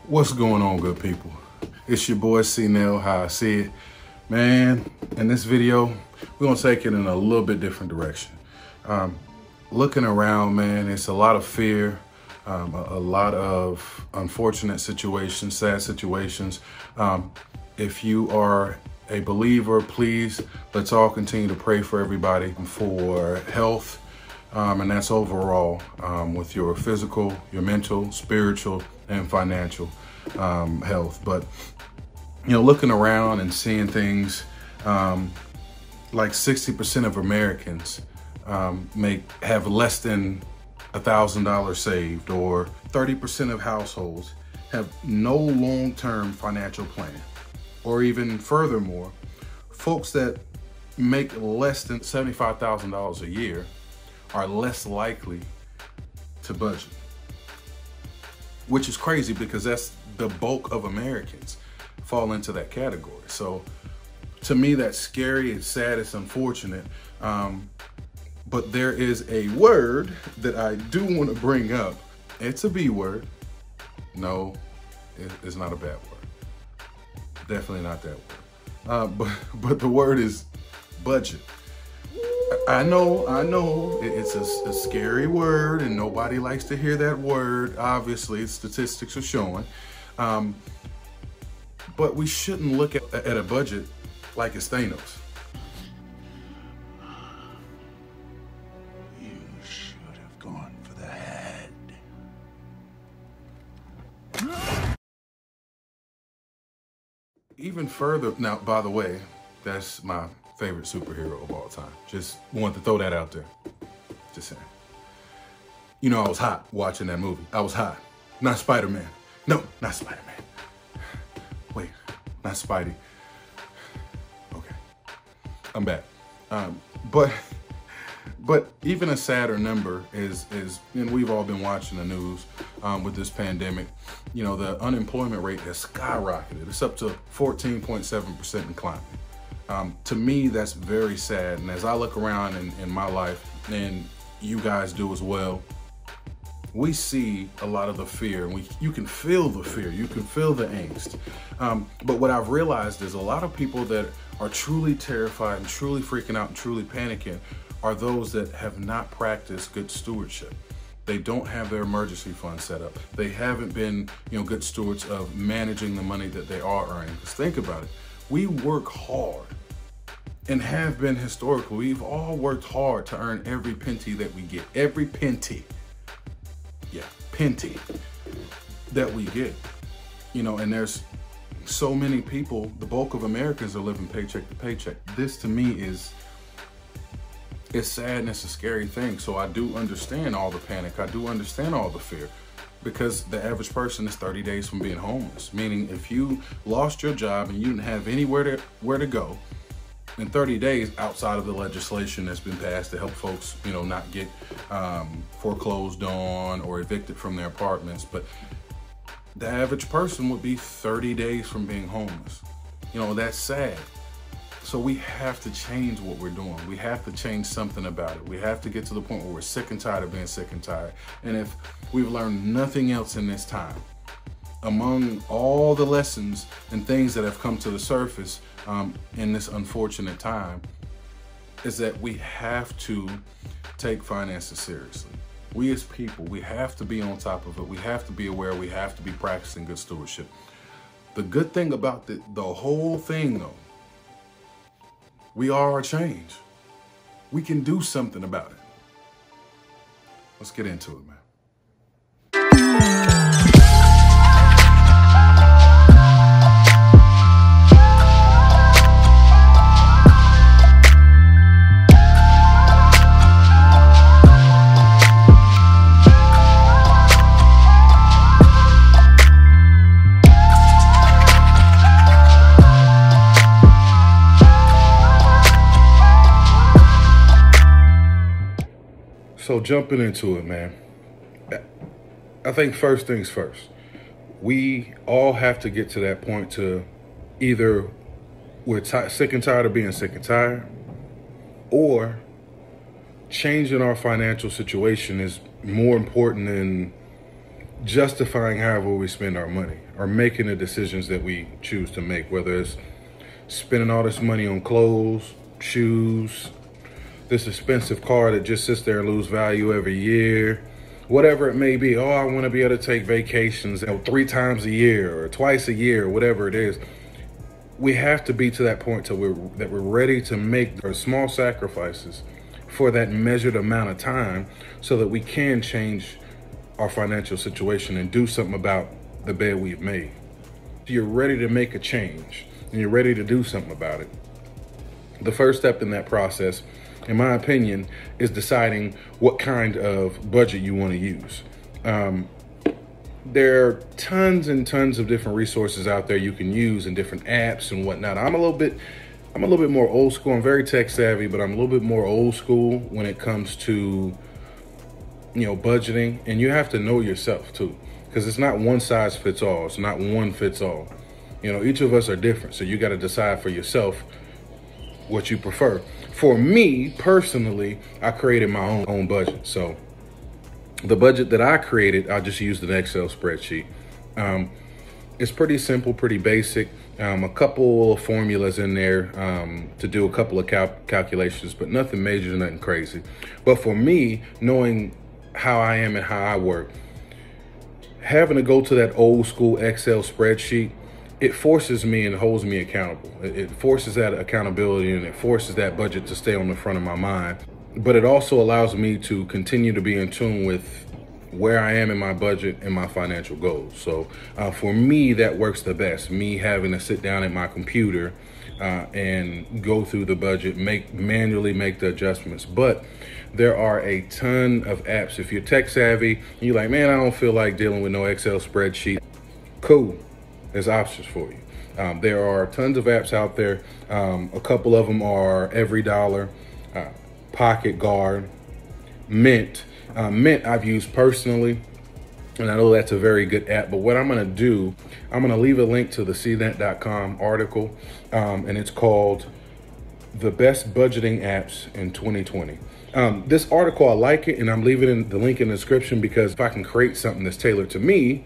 What's going on, good people? It's your boy C-Nell, how I see it. Man, in this video, we're gonna take it in a little bit different direction. Looking around, man, it's a lot of fear, a lot of unfortunate situations, sad situations. If you are a believer, please, let's all continue to pray for everybody for health, and that's overall, with your physical, your mental, spiritual, and financial health. But, you know, looking around and seeing things, like 60% of Americans have less than $1,000 saved, or 30% of households have no long-term financial plan. Or even furthermore, folks that make less than $75,000 a year are less likely to budget. Which is crazy, because that's the bulk of Americans fall into that category. So to me, that's scary, it's sad, it's unfortunate. But there is a word that I do want to bring up. It's a B word. No, it's not a bad word. Definitely not that word. But the word is budget. I know it's a scary word and nobody likes to hear that word. Obviously, statistics are showing. But we shouldn't look at a budget like it's Thanos. You should have gone for the head. Even further, now, by the way, that's my favorite superhero of all time. Just wanted to throw that out there. Just saying. You know, I was hot watching that movie. I was hot. Not Spider-Man. No, not Spider-Man. Wait, not Spidey. Okay, I'm back. But even a sadder number is, and we've all been watching the news with this pandemic, you know, the unemployment rate has skyrocketed. It's up to 14.7% and climbing. To me, that's very sad. And as I look around in my life, and you guys do as well, we see a lot of the fear, and you can feel the fear, you can feel the angst. But what I've realized is a lot of people that are truly terrified and truly freaking out and truly panicking are those that have not practiced good stewardship. They don't have their emergency fund set up. They haven't been, you know, good stewards of managing the money that they are earning. Because think about it, we work hard and have been historically. We've all worked hard to earn every penny that we get. Every penny. Yeah, penny that we get. You know, and there's so many people, the bulk of Americans are living paycheck to paycheck. This to me is, it's sad and it's a scary thing. So I do understand all the panic. I do understand all the fear, because the average person is 30 days from being homeless. Meaning if you lost your job and you didn't have anywhere to go in 30 days, outside of the legislation that's been passed to help folks, you know, not get foreclosed on or evicted from their apartments. But the average person would be 30 days from being homeless. You know, that's sad. So we have to change what we're doing. We have to change something about it. We have to get to the point where we're sick and tired of being sick and tired. And if we've learned nothing else in this time, among all the lessons and things that have come to the surface in this unfortunate time, is that we have to take finances seriously. We as people, we have to be on top of it. We have to be aware. We have to be practicing good stewardship. The good thing about the whole thing, though, we are our change. We can do something about it. Let's get into it, man. So jumping into it, man, I think first things first, we all have to get to that point to either we're sick and tired of being sick and tired, or changing our financial situation is more important than justifying however we spend our money, or making the decisions that we choose to make, whether it's spending all this money on clothes, shoes, this expensive car that just sits there and lose value every year, whatever it may be. Oh, I want to be able to take vacations 3 times a year or twice a year, or whatever it is. We have to be to that point that we're ready to make those small sacrifices for that measured amount of time so that we can change our financial situation and do something about the bed we've made. You're ready to make a change and you're ready to do something about it. The first step in that process, in my opinion, is deciding what kind of budget you want to use. There are tons and tons of different resources out there you can use and different apps and whatnot. I'm a little bit more old school. I'm very tech savvy, but I'm a little bit more old school when it comes to, budgeting. And you have to know yourself too, because it's not one size fits all. It's not one fits all. Each of us are different. So you got to decide for yourself what you prefer. For me personally, I created my own budget. So the budget that I created, I just used an Excel spreadsheet. It's pretty simple, pretty basic. A couple of formulas in there to do a couple of calculations, but nothing major, nothing crazy. But for me, knowing how I am and how I work, having to go to that old school Excel spreadsheet, it forces me and holds me accountable. It forces that accountability and it forces that budget to stay on the front of my mind. But it also allows me to continue to be in tune with where I am in my budget and my financial goals. So for me, that works the best. Me having to sit down at my computer and go through the budget, manually make the adjustments. But there are a ton of apps. If you're tech savvy, and you're like, man, I don't feel like dealing with no Excel spreadsheet. Cool. There's options for you. There are tons of apps out there. A couple of them are Every Dollar, Pocket Guard, Mint. Mint I've used personally, and I know that's a very good app. But what I'm going to do, I'm going to leave a link to the cnet.com article, and it's called The Best Budgeting Apps in 2020. This article, I like it, and I'm leaving the link in the description because if I can create something that's tailored to me,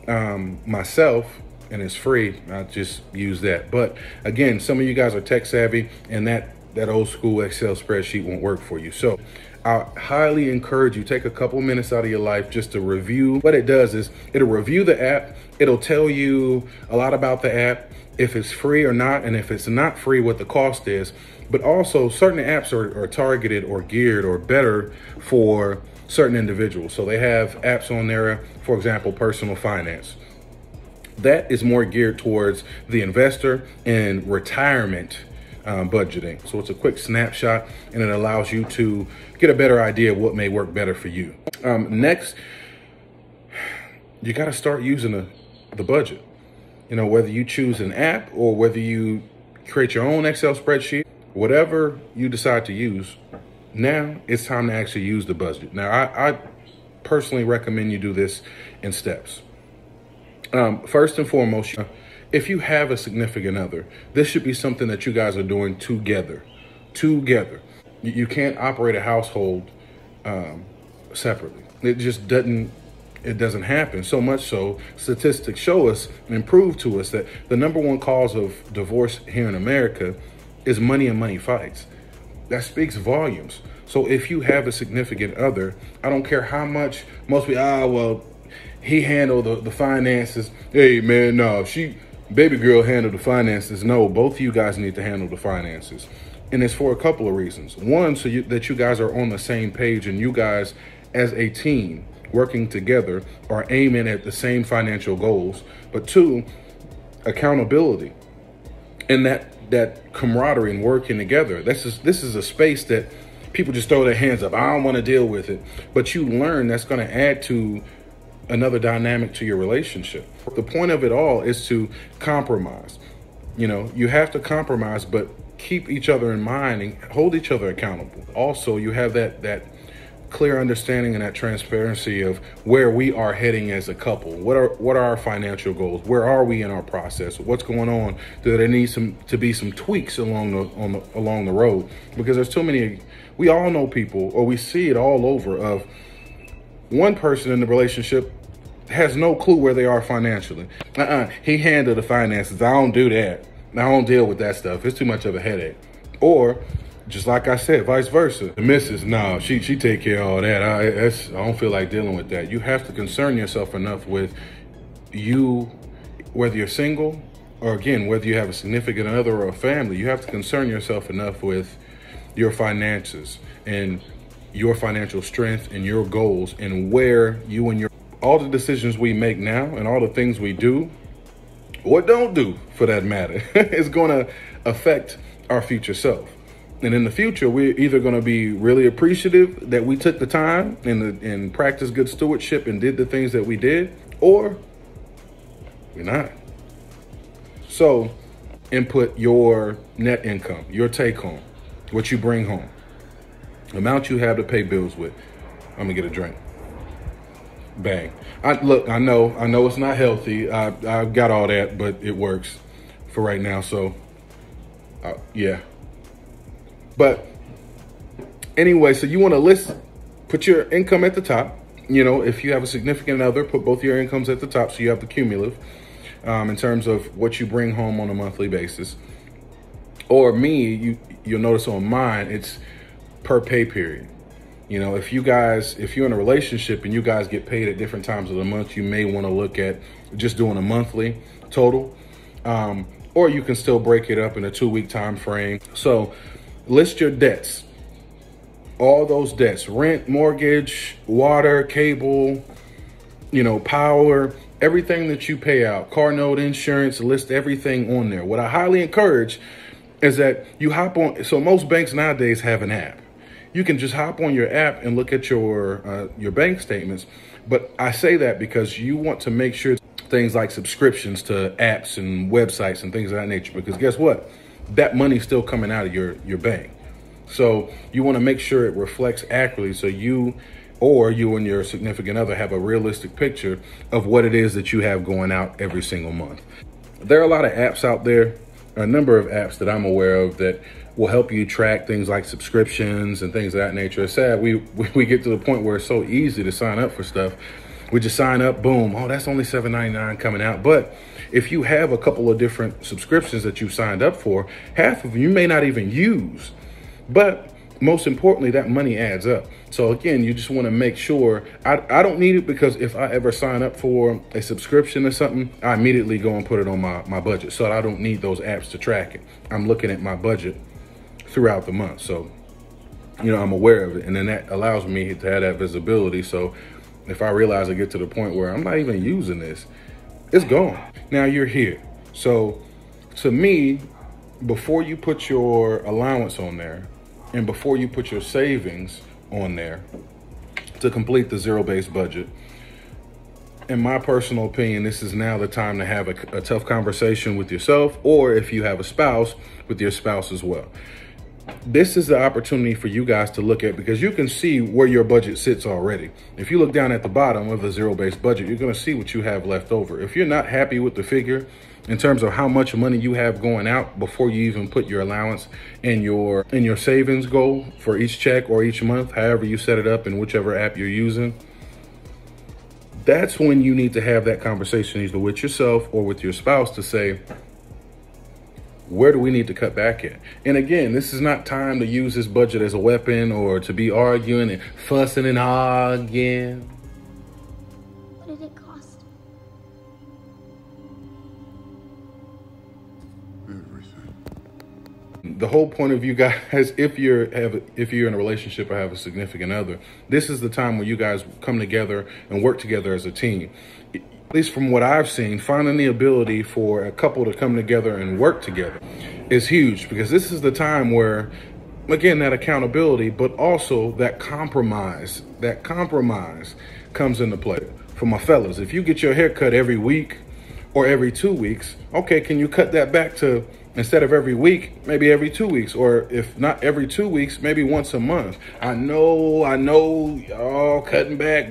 myself, and it's free, I just use that. But again, some of you guys are tech savvy, and that old school Excel spreadsheet won't work for you. So I highly encourage you, take a couple minutes out of your life just to review. What it does is it'll review the app. It'll tell you a lot about the app, if it's free or not, and if it's not free, what the cost is. But also certain apps are targeted or geared or better for certain individuals. So they have apps on there, for example, personal finance. That is more geared towards the investor and retirement budgeting. So it's a quick snapshot and it allows you to get a better idea of what may work better for you. Next, you got to start using the budget. Whether you choose an app or whether you create your own Excel spreadsheet, whatever you decide to use, now it's time to actually use the budget. Now, I personally recommend you do this in steps. First and foremost, if you have a significant other, this should be something that you guys are doing together. You can't operate a household separately. It just doesn't happen. So much so, statistics show us and prove to us that the number one cause of divorce here in America is money and money fights. That speaks volumes. So if you have a significant other, I don't care how much most people, he handled the finances. Hey man, no, baby girl handled the finances. No, both of you guys need to handle the finances. And it's for a couple of reasons. One, so that you guys are on the same page and you guys as a team working together are aiming at the same financial goals. But two, accountability and that camaraderie and working together. This is a space that people just throw their hands up. I don't want to deal with it. But you learn that's going to add to another dynamic to your relationship. The point of it all is to compromise. You have to compromise, but keep each other in mind and hold each other accountable. Also, you have that clear understanding and that transparency of where we are heading as a couple. What are our financial goals? Where are we in our process? What's going on? Do there needs to be some tweaks along the road? Because there's too many. We all know people, or we see it all over, of one person in the relationship has no clue where they are financially. He handled the finances. I don't do that. I don't deal with that stuff. It's too much of a headache. Or, just like I said, vice versa. The missus, no, she take care of all that. I don't feel like dealing with that. You have to concern yourself enough with you, whether you're single or, again, whether you have a significant other or a family. You have to concern yourself enough with your finances and your financial strength and your goals and where you and your all the decisions we make now and all the things we do or don't do, for that matter, is going to affect our future self. And in the future, we're either going to be really appreciative that we took the time and practiced good stewardship and did the things that we did, or we're not. So input your net income, your take home, what you bring home, amount you have to pay bills with. I'm gonna get a drink. Bang. Look, I know it's not healthy. I've got all that, but it works for right now. So, yeah. But anyway, so you want to put your income at the top. You know, if you have a significant other, put both your incomes at the top so you have the cumulative in terms of what you bring home on a monthly basis. Or you'll notice on mine, it's per pay period. You know, if you're in a relationship and you guys get paid at different times of the month, you may want to look at just doing a monthly total, or you can still break it up in a 2-week time frame. So list your debts, all those debts, rent, mortgage, water, cable, power, everything that you pay out, car note, insurance, list everything on there. What I highly encourage is that you hop on. So most banks nowadays have an app. You can just hop on your app and look at your bank statements. But I say that because you want to make sure things like subscriptions to apps and websites and things of that nature, because guess what? That money's still coming out of your bank. So you want to make sure it reflects accurately so you and your significant other have a realistic picture of what it is that you have going out every single month. There are a lot of apps out there, a number of apps that I'm aware of that will help you track things like subscriptions and things of that nature. It's sad we get to the point where it's so easy to sign up for stuff. We just sign up, boom, oh, that's only $7.99 coming out. But if you have a couple of different subscriptions that you signed up for, half of them you may not even use. But most importantly, that money adds up. So again, you just want to make sure, I don't need it, because if I ever sign up for a subscription or something, I immediately go and put it on my budget. So I don't need those apps to track it. I'm looking at my budget throughout the month. So, I'm aware of it. And then that allows me to have that visibility. So if I realize I get to the point where I'm not even using this, it's gone. Now you're here. So to me, before you put your allowance on there and before you put your savings on there to complete the zero-based budget, in my personal opinion, this is now the time to have a tough conversation with yourself, or if you have a spouse, with your spouse as well. This is the opportunity for you guys to look at, because you can see where your budget sits already. If you look down at the bottom of the zero-based budget, you're going to see what you have left over. If you're not happy with the figure in terms of how much money you have going out before you even put your allowance and your savings goal for each check or each month, however you set it up in whichever app you're using, that's when you need to have that conversation either with yourself or with your spouse to say, where do we need to cut back at? And again, this is not time to use this budget as a weapon or to be arguing and fussing and arguing. What did it cost? Everything. The whole point of you guys, if you're in a relationship or have a significant other, this is the time where you guys come together and work together as a team. At least from what I've seen, finding the ability for a couple to come together and work together is huge, because this is the time where, again, that accountability, but also that compromise comes into play. For my fellas, if you get your hair cut every week or every 2 weeks, okay, can you cut that back to, instead of every week, maybe every 2 weeks, or if not every 2 weeks, maybe once a month? I know, y'all cutting back.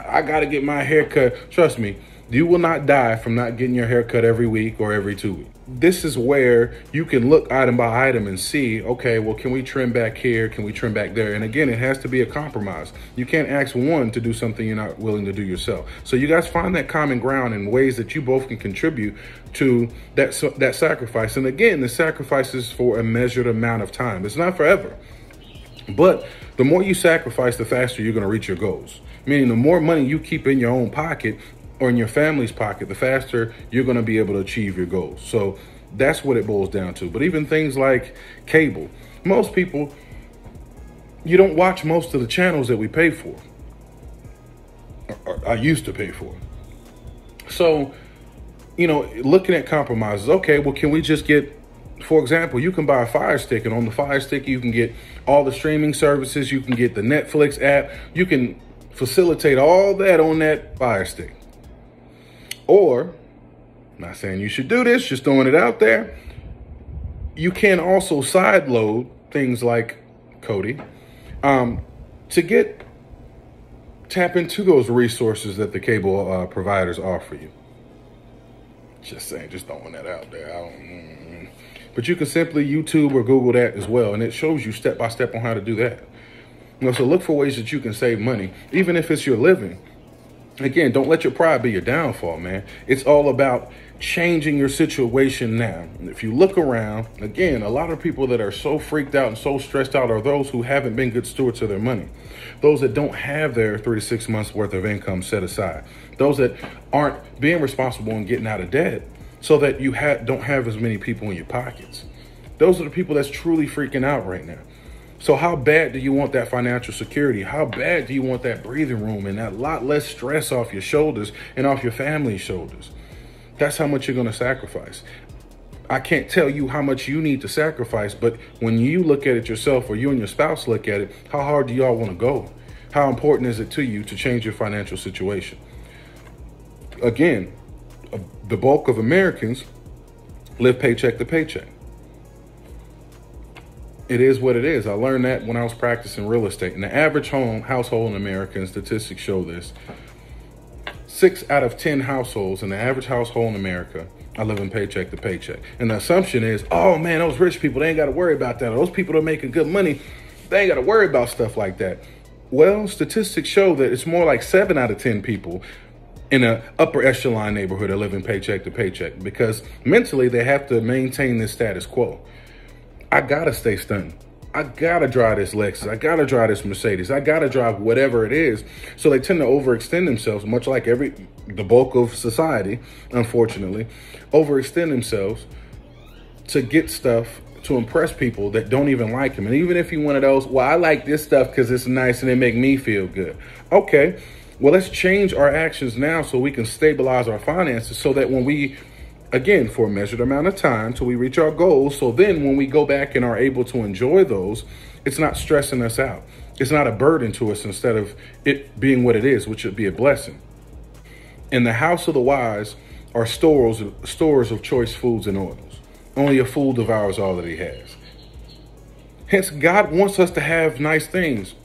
I got to get my hair cut. Trust me, You will not die from not getting your hair cut every week or every 2 weeks. This is where you can look item by item and see, okay, well, can we trim back here? Can we trim back there? And again, it has to be a compromise. You can't ask one to do something you're not willing to do yourself. So you guys find that common ground in ways that you both can contribute to that sacrifice. And again, the sacrifice is for a measured amount of time. It's not forever. But the more you sacrifice, the faster you're going to reach your goals. Meaning the more money you keep in your own pocket, or in your family's pocket, the faster you're going to be able to achieve your goals. So that's what it boils down to. But even things like cable, most people, you don't watch most of the channels that we pay for, or I used to pay for. So, you know, looking at compromises, okay, well, can we just get, for example, you can buy a Fire Stick, and on the Fire Stick, you can get all the streaming services, you can get the Netflix app, you can facilitate all that on that Fire Stick. Or, not saying you should do this, just throwing it out there, you can also sideload things like Cody to tap into those resources that the cable providers offer you. Just saying, just throwing that out there. But you can simply YouTube or Google that as well, and it shows you step by step on how to do that. You know, so look for ways that you can save money, even if it's your living. Again, don't let your pride be your downfall, man. It's all about changing your situation now. If you look around, again, a lot of people that are so freaked out and so stressed out are those who haven't been good stewards of their money. Those that don't have their 3 to 6 months worth of income set aside. Those that aren't being responsible and getting out of debt so that you don't have as many people in your pockets. Those are the people that's truly freaking out right now. So how bad do you want that financial security? How bad do you want that breathing room and that lot less stress off your shoulders and off your family's shoulders? That's how much you're going to sacrifice. I can't tell you how much you need to sacrifice, but when you look at it yourself, or you and your spouse look at it, how hard do y'all want to go? How important is it to you to change your financial situation? Again, the bulk of Americans live paycheck to paycheck. It is what it is. I learned that when I was practicing real estate. And the average household in America, and statistics show this, 6 out of 10 households in the average household in America are living paycheck to paycheck. And the assumption is, oh man, those rich people, they ain't got to worry about that. Or those people that are making good money, they ain't got to worry about stuff like that. Well, statistics show that it's more like 7 out of 10 people in an upper echelon neighborhood are living paycheck to paycheck, because mentally they have to maintain this status quo. I gotta stay stunned. I gotta drive this Lexus. I gotta drive this Mercedes. I gotta drive whatever it is. So they tend to overextend themselves, much like the bulk of society, unfortunately, overextend themselves to get stuff to impress people that don't even like them. And even if you're one of those, well, I like this stuff because it's nice and it make me feel good. Okay, well, let's change our actions now so we can stabilize our finances, so that when we, again, for a measured amount of time till we reach our goals. So then when we go back and are able to enjoy those, it's not stressing us out. It's not a burden to us, instead of it being what it is, which would be a blessing. In the house of the wise are stores of choice foods and oils. Only a fool devours all that he has. Hence, God wants us to have nice things,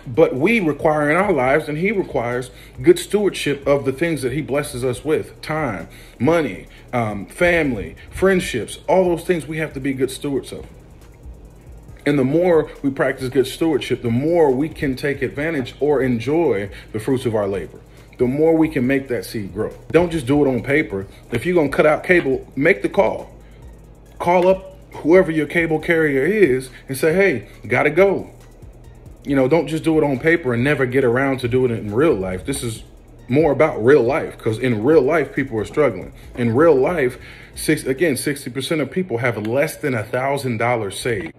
but we require in our lives, and he requires good stewardship of the things that he blesses us with: time, money, family, friendships, all those things we have to be good stewards of. And the more we practice good stewardship, the more we can take advantage or enjoy the fruits of our labor. The more we can make that seed grow. Don't just do it on paper. If you're going to cut out cable, make the call. Call up whoever your cable carrier is and say, hey, gotta go. You know, don't just do it on paper and never get around to do it in real life. This is more about real life, because in real life, people are struggling. In real life, 60% of people have less than $1,000 saved.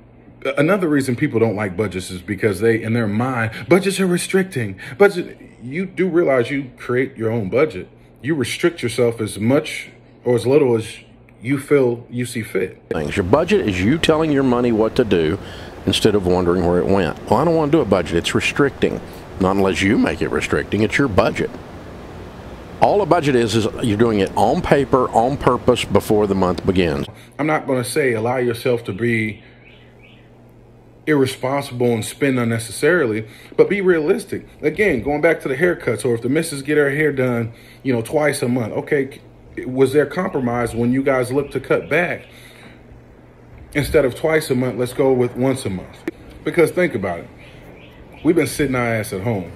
Another reason people don't like budgets is because they, in their mind, budgets are restricting. You do realize you create your own budget. You restrict yourself as much or as little as you feel you see fit. Your budget is you telling your money what to do instead of wondering where it went. Well, I don't want to do a budget. It's restricting. Not unless you make it restricting. It's your budget. All a budget is you're doing it on paper, on purpose, before the month begins. I'm not going to say allow yourself to be irresponsible and spend unnecessarily, but be realistic. Again, going back to the haircuts, or if the missus get her hair done, twice a month. Okay, was there compromise when you guys look to cut back? Instead of twice a month, let's go with once a month. Because think about it. We've been sitting our ass at home.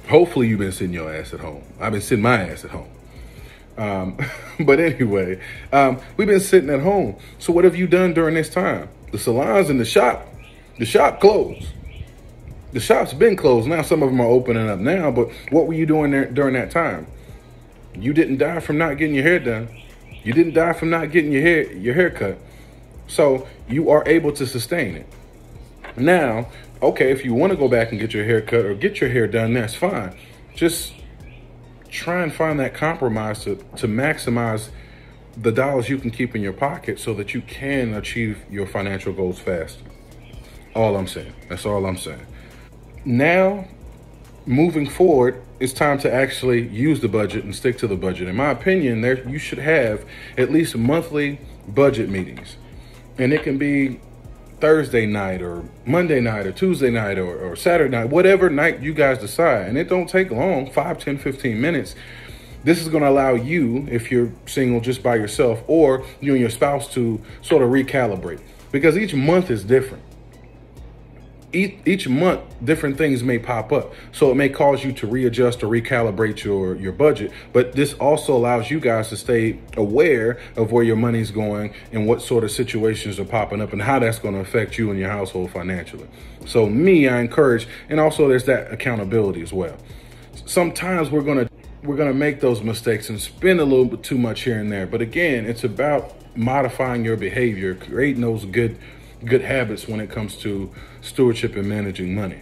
Hopefully you've been sitting your ass at home. I've been sitting my ass at home. But anyway, we've been sitting at home. So what have you done during this time? The salons and the shop closed. The shop's been closed. Now some of them are opening up now, but what were you doing there during that time? You didn't die from not getting your hair done. You didn't die from not getting your hair cut. So you are able to sustain it. Now, okay, if you want to go back and get your hair cut or get your hair done, that's fine. Just try and find that compromise to maximize the dollars you can keep in your pocket so that you can achieve your financial goals faster. All I'm saying. That's all I'm saying. Now, moving forward, it's time to actually use the budget and stick to the budget. In my opinion, you should have at least monthly budget meetings. And it can be Thursday night or Monday night or Tuesday night or Saturday night, whatever night you guys decide. And it don't take long, 5, 10, 15 minutes. This is going to allow you, if you're single just by yourself, or you and your spouse, to sort of recalibrate. Because each month is different. Each month, different things may pop up. So it may cause you to readjust or recalibrate your budget. But this also allows you guys to stay aware of where your money's going and what sort of situations are popping up and how that's going to affect you and your household financially. So I encourage, and also there's that accountability as well. Sometimes we're going to make those mistakes and spend a little bit too much here and there. But again, it's about modifying your behavior, creating those good habits when it comes to stewardship and managing money.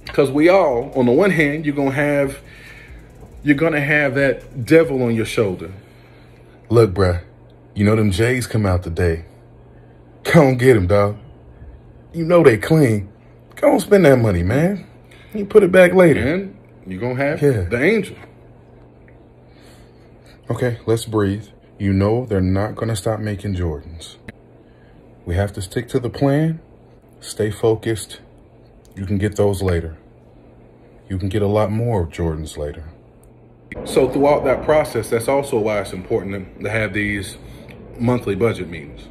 Because we all, on the one hand, you're gonna have that devil on your shoulder. Look, bruh, them J's come out today. Go on, get them, dog. They clean. Go on, spend that money, man. You put it back later. And you're gonna have the angel. Okay, let's breathe. They're not gonna stop making Jordans. We have to stick to the plan, stay focused. You can get those later. You can get a lot more Jordans later. So throughout that process, that's also why it's important to have these monthly budget meetings.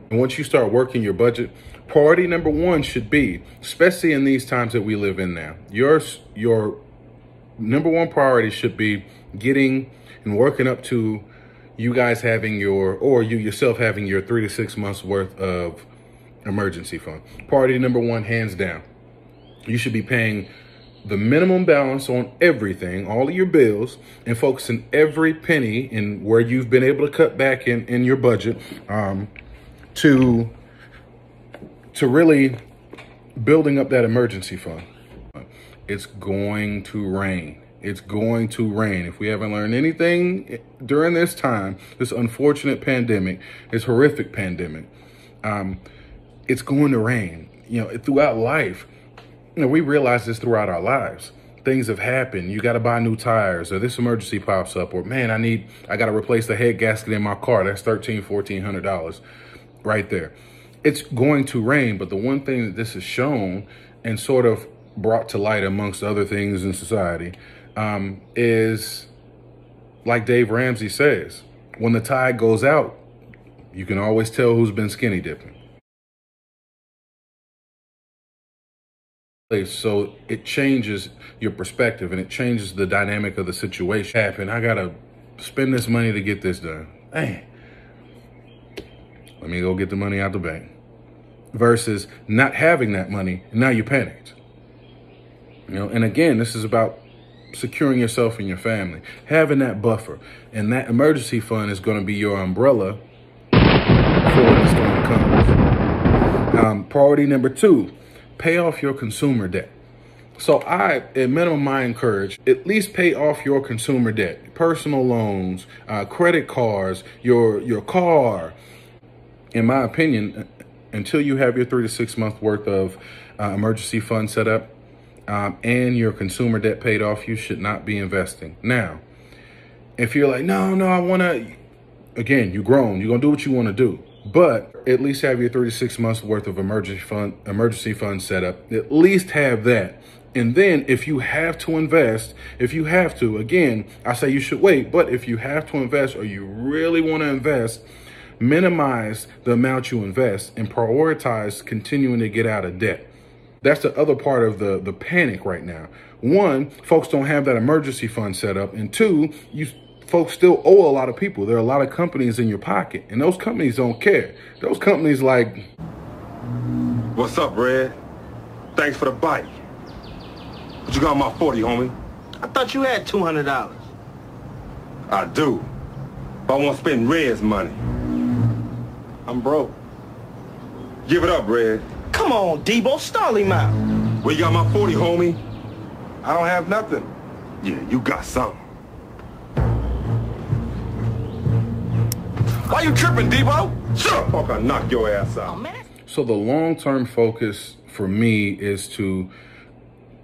And once you start working your budget, priority number one should be, especially in these times that we live in now, your number one priority should be getting and working up to you guys having you yourself having your 3 to 6 months worth of emergency fund. Priority number one, hands down. You should be paying the minimum balance on everything, all of your bills, and focusing every penny in where you've been able to cut back in your budget to really building up that emergency fund. It's going to rain. It's going to rain. If we haven't learned anything during this time, this unfortunate pandemic, this horrific pandemic, it's going to rain. Throughout life, we realize this throughout our lives. Things have happened. You got to buy new tires, or this emergency pops up, or man, I got to replace the head gasket in my car. That's $1,400 right there. It's going to rain, but the one thing that this has shown and sort of brought to light amongst other things in society is, like Dave Ramsey says, when the tide goes out, you can always tell who's been skinny dipping. So it changes your perspective and it changes the dynamic of the situation. I gotta spend this money to get this done. Hey, let me go get the money out the bank. Versus not having that money, and now you're panicked. And again, this is about securing yourself and your family, having that buffer, and that emergency fund is going to be your umbrella for when the storm comes. Priority number two, pay off your consumer debt. So at minimum, I encourage at least pay off your consumer debt, personal loans, credit cards, your car. In my opinion, until you have your 3 to 6 month worth of emergency fund set up, and your consumer debt paid off, you should not be investing. Now, if you're like, no, I want to, again, you're grown, you're going to do what you want to do. But at least have your 3 to 6 months worth of emergency fund set up. At least have that. And then if you have to invest, again, I say you should wait, but if you have to invest or you really want to invest, minimize the amount you invest and prioritize continuing to get out of debt. That's the other part of the panic right now. One, folks don't have that emergency fund set up. And two, folks still owe a lot of people. There are a lot of companies in your pocket, and those companies don't care. Those companies like... What's up, Red? Thanks for the bike. What you got on my 40, homie? I thought you had $200. I do. But I won't spend Red's money. I'm broke. Give it up, Red. Come on, Debo, stall him out. Where you got my 40, homie? I don't have nothing. Yeah, you got something. Why you tripping, Debo? Shut up, fuck, I'll knock your ass out. So the long-term focus for me is to,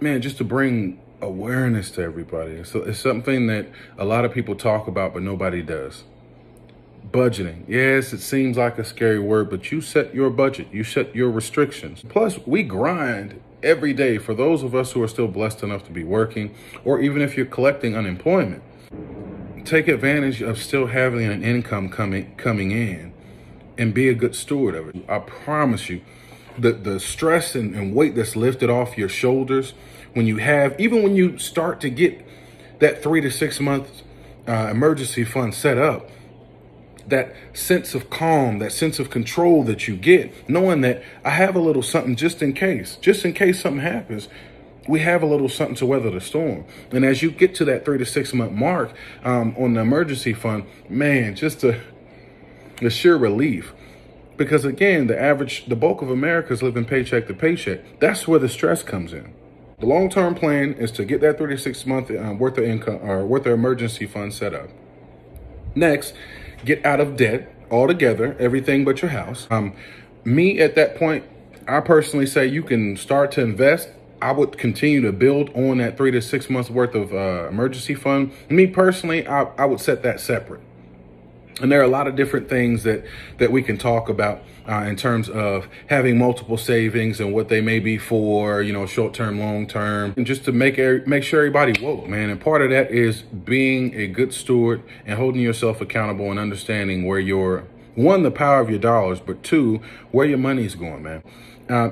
just to bring awareness to everybody. So it's something that a lot of people talk about, but nobody does. Budgeting. Yes, it seems like a scary word, but you set your budget. You set your restrictions. Plus, we grind every day for those of us who are still blessed enough to be working, or even if you're collecting unemployment. Take advantage of still having an income coming in and be a good steward of it. I promise you, the stress and weight that's lifted off your shoulders when you start to get that 3 to 6 months emergency fund set up, that sense of calm, that sense of control that you get, knowing that I have a little something just in case something happens. We have a little something to weather the storm. And as you get to that 3 to 6 month mark on the emergency fund, just the sheer relief. Because again, the bulk of Americans living paycheck to paycheck. That's where the stress comes in. The long-term plan is to get that 3 to 6 month worth of income or worth of emergency fund set up. Next, get out of debt altogether, everything but your house. Me at that point, I personally say you can start to invest. I would continue to build on that 3 to 6 months worth of emergency fund. Me personally, I would set that separate. And there are a lot of different things that we can talk about in terms of having multiple savings and what they may be for, short-term, long-term, and just to make sure everybody woke, man. And part of that is being a good steward and holding yourself accountable and understanding where the power of your dollars, but two, where your money's going, man.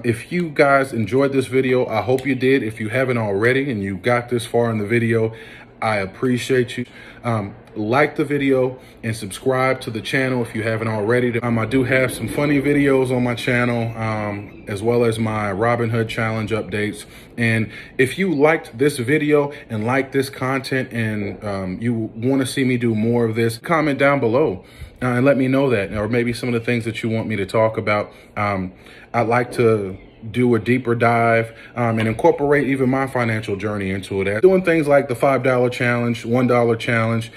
If you guys enjoyed this video, I hope you did. If you haven't already and you got this far in the video, I appreciate you. Like the video and subscribe to the channel if you haven't already. I do have some funny videos on my channel, as well as my Robinhood challenge updates. And if you liked this video and like this content and you want to see me do more of this, comment down below and let me know that, or maybe some of the things that you want me to talk about. I'd like to do a deeper dive and incorporate even my financial journey into it. Doing things like the $5 challenge, $1 challenge.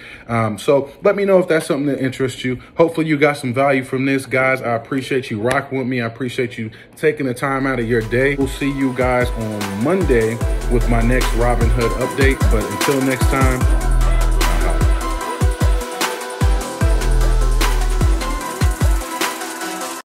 So let me know if that's something that interests you. Hopefully you got some value from this, guys. I appreciate you rocking with me. I appreciate you taking the time out of your day. We'll see you guys on Monday with my next Robinhood update. But until next time,